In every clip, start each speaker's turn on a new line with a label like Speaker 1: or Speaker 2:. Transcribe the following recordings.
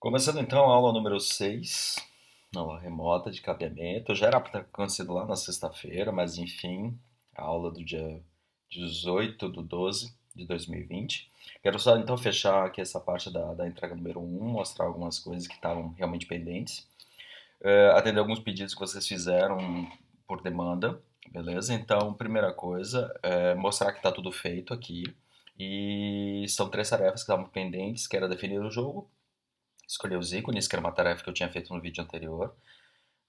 Speaker 1: Começando então a aula número 6, aula remota de cabeamento. Já era para ter acontecido lá na sexta-feira, mas enfim, a aula do dia 18/12 de 2020. Quero só então fechar aqui essa parte da entrega número um, mostrar algumas coisas que estavam realmente pendentes, atender alguns pedidos que vocês fizeram por demanda, beleza? Então, primeira coisa, mostrar que está tudo feito aqui. E são três tarefas que estavam pendentes, que era definir o jogo, escolher os ícones, que era uma tarefa que eu tinha feito no vídeo anterior,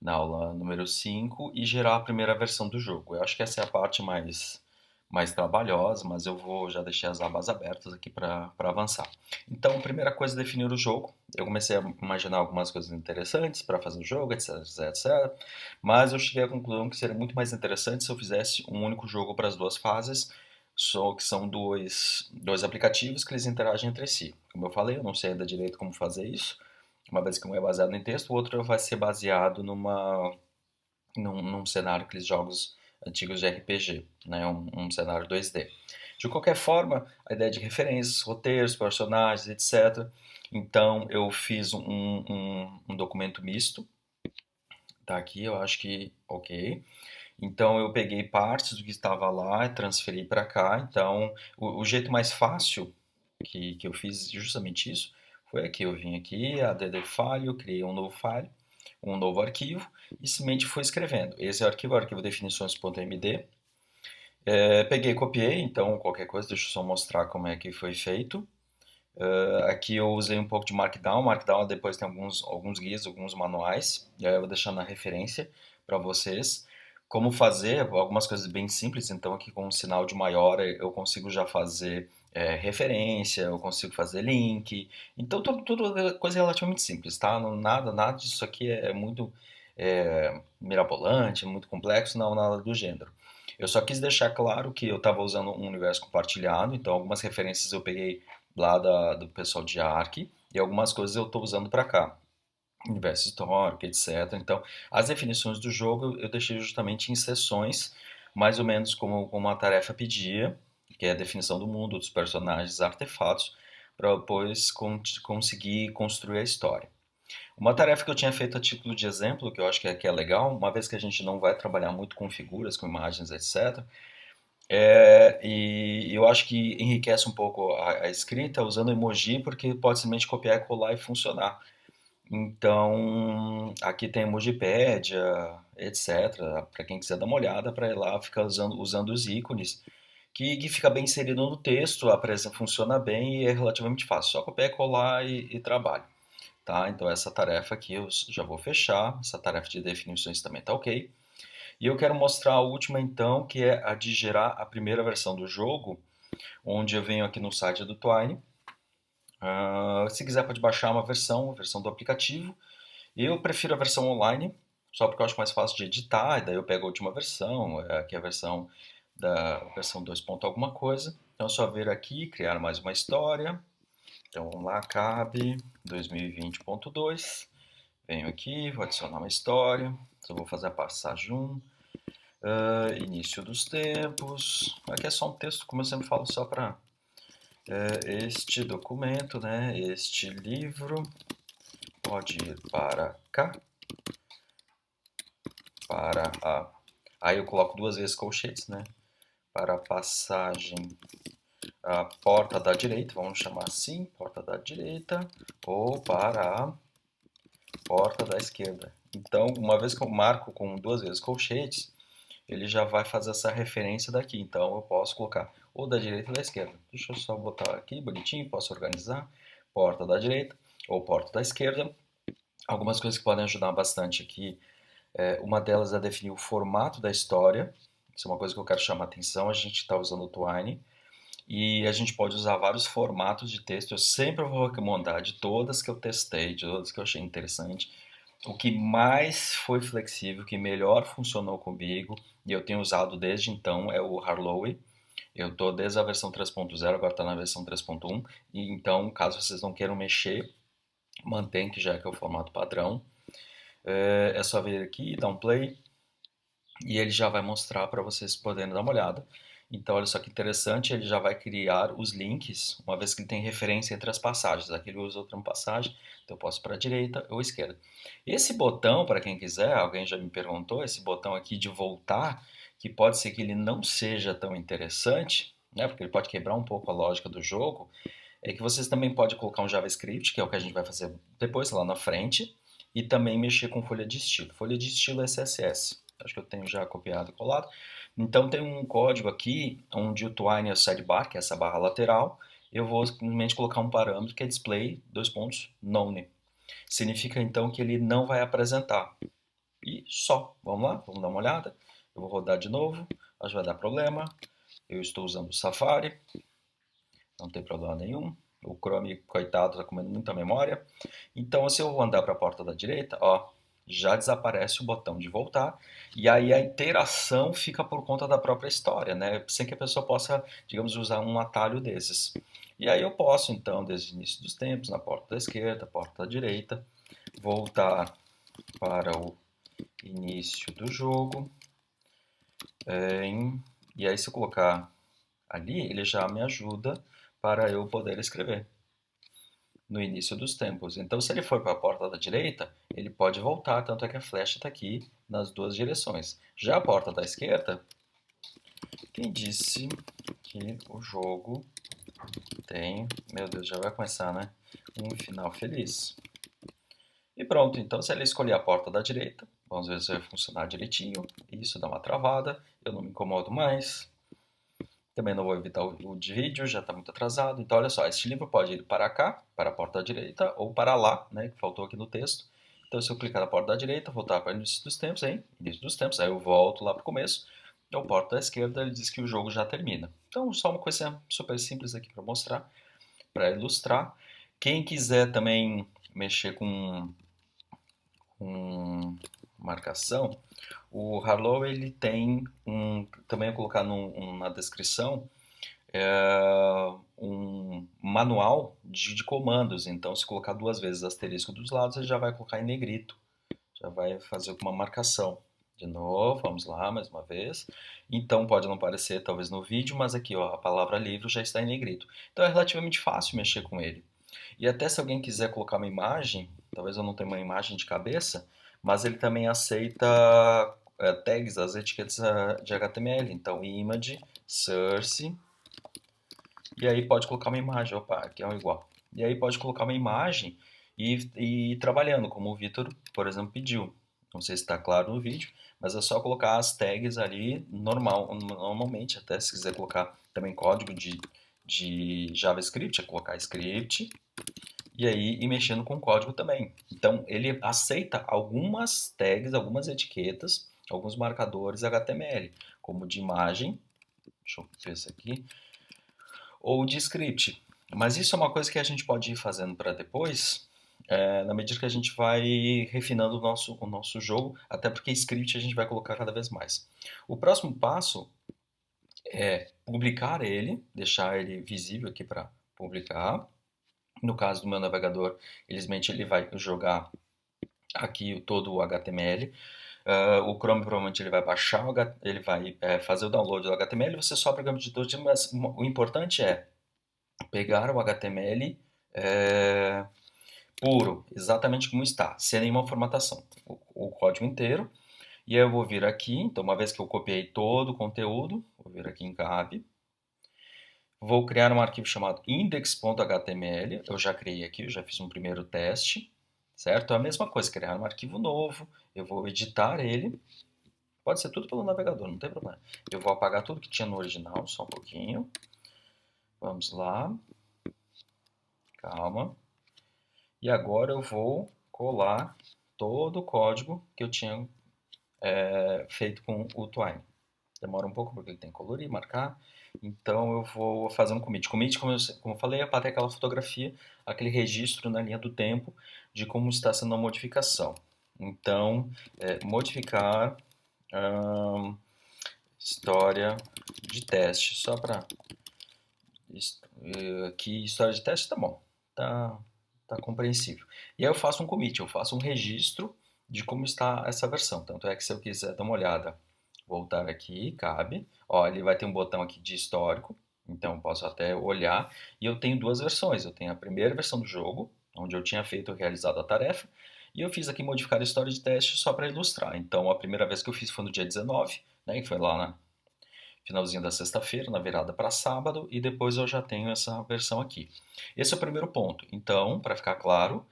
Speaker 1: na aula número 5, e gerar a primeira versão do jogo. Eu acho que essa é a parte mais trabalhosa, mas eu vou já deixar as abas abertas aqui para avançar. Então, a primeira coisa é definir o jogo. Eu comecei a imaginar algumas coisas interessantes para fazer o jogo, etc, etc, etc. Mas eu cheguei à conclusão que seria muito mais interessante se eu fizesse um único jogo para as duas fases, só que são dois aplicativos que eles interagem entre si. Como eu falei, eu não sei ainda direito como fazer isso, uma vez que um é baseado em texto, o outro vai ser baseado num cenário, aqueles jogos antigos de RPG, né? Um cenário 2D. De qualquer forma, a ideia de referências, roteiros, personagens, etc. Então, eu fiz um documento misto, tá aqui, eu acho que ok. Então, eu peguei partes do que estava lá e transferi para cá. Então, o jeito mais fácil que eu fiz justamente isso foi aqui. Eu vim aqui, add file, eu criei um novo arquivo e simplesmente fui escrevendo. Esse é o arquivo definições.md. Peguei e copiei, então qualquer coisa, deixa eu só mostrar como é que foi feito. Aqui eu usei um pouco de Markdown. Markdown depois tem alguns guias, alguns manuais, e aí eu vou deixar na referência para vocês. Como fazer, algumas coisas bem simples, então aqui com um sinal de maior eu consigo já fazer referência, eu consigo fazer link, então tudo é coisa relativamente simples, tá? Nada disso aqui é muito mirabolante, muito complexo, não, nada do gênero. Eu só quis deixar claro que eu estava usando um universo compartilhado, então algumas referências eu peguei lá do pessoal de Arc, e algumas coisas eu estou usando para cá, universo histórico, etc. Então, as definições do jogo eu deixei justamente em seções, mais ou menos como a tarefa pedia, que é a definição do mundo, dos personagens, artefatos, para depois conseguir construir a história. Uma tarefa que eu tinha feito a título de exemplo, que eu acho que é legal, uma vez que a gente não vai trabalhar muito com figuras, com imagens, etc., e eu acho que enriquece um pouco a escrita usando emoji, porque pode simplesmente copiar e colar e funcionar. Então, aqui tem Emojipédia, etc. Para quem quiser dar uma olhada, para ir lá ficar usando os ícones, que fica bem inserido no texto, a presença funciona bem e é relativamente fácil. Só copiar, colar e trabalho. Tá? Então, essa tarefa aqui eu já vou fechar. Essa tarefa de definições também está ok. E eu quero mostrar a última então, que é a de gerar a primeira versão do jogo, onde eu venho aqui no site do Twine. Se quiser pode baixar a versão do aplicativo. Eu prefiro a versão online, só porque eu acho mais fácil de editar, e daí eu pego a última versão, aqui é a versão 2 ponto alguma coisa. Então é só vir aqui, criar mais uma história. Então vamos lá, cabe 2020.2. Venho aqui, vou adicionar uma história. Só vou fazer a passagem 1. Início dos tempos. Aqui é só um texto, como eu sempre falo, só para este documento, né? Este livro pode ir para cá, para a. Aí eu coloco duas vezes colchetes, né? Para a passagem, a porta da direita, vamos chamar assim, porta da direita, ou para a porta da esquerda. Então, uma vez que eu marco com duas vezes colchetes, ele já vai fazer essa referência daqui. Então, eu posso colocar ou da direita ou da esquerda. Deixa eu só botar aqui bonitinho, posso organizar. Porta da direita ou porta da esquerda. Algumas coisas que podem ajudar bastante aqui. Uma delas é definir o formato da história. Isso é uma coisa que eu quero chamar a atenção. A gente está usando o Twine. E a gente pode usar vários formatos de texto. Eu sempre vou recomendar de todas que eu testei, de todas que eu achei interessante. O que mais foi flexível, o que melhor funcionou comigo, e eu tenho usado desde então, é o Harlowe. Eu estou desde a versão 3.0, agora está na versão 3.1. E então, caso vocês não queiram mexer, mantém que já é que é o formato padrão. É só vir aqui, dar um play, e ele já vai mostrar para vocês poderem dar uma olhada. Então, olha só que interessante, ele já vai criar os links, uma vez que ele tem referência entre as passagens. Aqui ele usa outra passagem, então eu posso para a direita ou esquerda. Esse botão, para quem quiser, alguém já me perguntou, esse botão aqui de voltar, que pode ser que ele não seja tão interessante, né, porque ele pode quebrar um pouco a lógica do jogo, é que vocês também podem colocar um JavaScript, que é o que a gente vai fazer depois, lá na frente, e também mexer com folha de estilo. Folha de estilo é CSS. Acho que eu tenho já copiado e colado. Então tem um código aqui, onde o twine é o sidebar, que é essa barra lateral. Eu vou simplesmente colocar um parâmetro que é display, dois pontos, none. Significa então que ele não vai apresentar. E só. Vamos lá? Vamos dar uma olhada. Eu vou rodar de novo. Acho que vai dar problema. Eu estou usando o Safari. Não tem problema nenhum. O Chrome, coitado, está comendo muita memória. Então, se eu andar para a porta da direita, ó, já desaparece o botão de voltar. E aí a interação fica por conta da própria história, né? Sem que a pessoa possa, digamos, usar um atalho desses. E aí eu posso, então, desde o início dos tempos, na porta da esquerda, porta da direita, voltar para o início do jogo. E aí, se eu colocar ali, ele já me ajuda para eu poder escrever no início dos tempos. Então, se ele for para a porta da direita, ele pode voltar, tanto é que a flecha está aqui nas duas direções. Já a porta da esquerda, quem disse que o jogo tem, meu Deus, já vai começar, né? Um final feliz. E pronto, então se ele escolher a porta da direita, vamos ver se vai funcionar direitinho. Isso dá uma travada, eu não me incomodo mais. Também não vou evitar o de vídeo, já está muito atrasado. Então, olha só, este livro pode ir para cá, para a porta da direita, ou para lá, né, que faltou aqui no texto. Então, se eu clicar na porta da direita, voltar para o início dos tempos, hein? Início dos tempos, aí eu volto lá para o começo. Eu porta da esquerda, ele diz que o jogo já termina. Então, só uma coisa super simples aqui para mostrar, para ilustrar. Quem quiser também mexer com marcação, o Harlow ele tem também eu colocar na descrição um manual de comandos. Então, se colocar duas vezes asterisco dos lados, ele já vai colocar em negrito, já vai fazer uma marcação. De novo, vamos lá, mais uma vez. Então, pode não aparecer talvez no vídeo, mas aqui ó, a palavra livro já está em negrito. Então, é relativamente fácil mexer com ele. E até se alguém quiser colocar uma imagem, talvez eu não tenha uma imagem de cabeça, mas ele também aceita tags, as etiquetas de HTML. Então, image, source, e aí pode colocar uma imagem, opa, aqui é um igual. E aí pode colocar uma imagem e ir trabalhando, como o Vitor, por exemplo, pediu. Não sei se está claro no vídeo, mas é só colocar as tags ali normalmente, até se quiser colocar também código de JavaScript, é colocar script, e aí ir mexendo com o código também. Então ele aceita algumas tags, algumas etiquetas, alguns marcadores HTML, como de imagem, deixa eu ver isso aqui, ou de script. Mas isso é uma coisa que a gente pode ir fazendo para depois, na medida que a gente vai refinando o nosso jogo, até porque script a gente vai colocar cada vez mais. O próximo passo é publicar ele, deixar ele visível aqui para publicar. No caso do meu navegador, simplesmente ele vai jogar aqui todo o HTML. O Chrome provavelmente ele vai baixar, ele vai fazer o download do HTML, você só programa de editor, mas o importante é pegar o HTML puro, exatamente como está, sem nenhuma formatação, o código inteiro. E aí eu vou vir aqui, então uma vez que eu copiei todo o conteúdo, vou vir aqui em Gab, vou criar um arquivo chamado index.html, eu já criei aqui, eu já fiz um primeiro teste, certo? É a mesma coisa, criar um arquivo novo, eu vou editar ele, pode ser tudo pelo navegador, não tem problema. Eu vou apagar tudo que tinha no original, só um pouquinho. Vamos lá, calma. E agora eu vou colar todo o código que eu tinha feito com o Twine. Demora um pouco porque ele tem que colorir, marcar. Então eu vou fazer um commit. Commit, como eu falei, é para ter aquela fotografia, aquele registro na linha do tempo de como está sendo a modificação. Então, modificar história de teste. Só para... Aqui, história de teste, tá bom. Tá compreensível. E aí eu faço um commit, eu faço um registro de como está essa versão. Tanto é que se eu quiser dar uma olhada, voltar aqui, cabe. Ó, ele vai ter um botão aqui de histórico, então eu posso até olhar. E eu tenho duas versões. Eu tenho a primeira versão do jogo, onde eu tinha feito realizado a tarefa, e eu fiz aqui modificar a história de teste só para ilustrar. Então a primeira vez que eu fiz foi no dia 19, né, que foi lá na finalzinho da sexta-feira, na virada para sábado, e depois eu já tenho essa versão aqui. Esse é o primeiro ponto. Então, para ficar claro,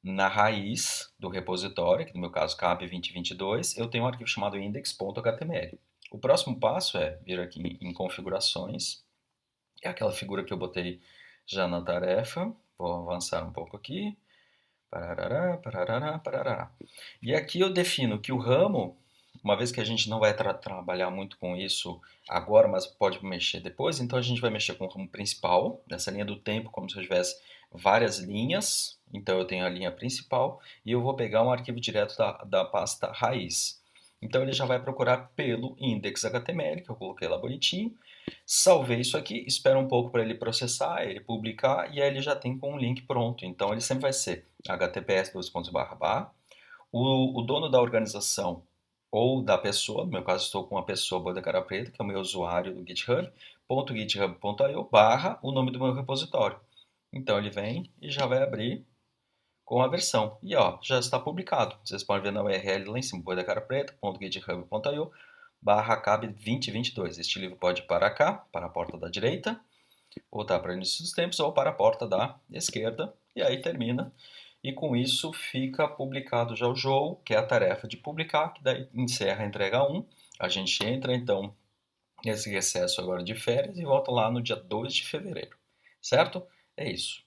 Speaker 1: na raiz do repositório, que no meu caso cabe 2022, eu tenho um arquivo chamado index.html. O próximo passo é vir aqui em configurações, é aquela figura que eu botei já na tarefa. Vou avançar um pouco aqui. Parará, parará, parará. E aqui eu defino que o ramo, uma vez que a gente não vai trabalhar muito com isso agora, mas pode mexer depois, então a gente vai mexer com o ramo principal, nessa linha do tempo, como se eu tivesse várias linhas. Então eu tenho a linha principal e eu vou pegar um arquivo direto da pasta raiz. Então ele já vai procurar pelo index.html, que eu coloquei lá bonitinho. Salvei isso aqui, espero um pouco para ele processar, ele publicar, e aí ele já tem com um link pronto. Então ele sempre vai ser https://. O dono da organização ou da pessoa, no meu caso estou com a pessoa Boa da Cara Preta, que é o meu usuário do GitHub, .github.io barra o nome do meu repositório. Então ele vem e já vai abrir com a versão. E ó, já está publicado. Vocês podem ver na URL lá em cima, boidaCaraPreta.github.io barra cabe 2022. Este livro pode ir para cá, para a porta da direita, ou tá para o início dos tempos, ou para a porta da esquerda, e aí termina. E com isso fica publicado já o jogo, que é a tarefa de publicar, que daí encerra a entrega 1. A gente entra então nesse recesso agora de férias e volta lá no dia 2 de fevereiro, certo? É isso.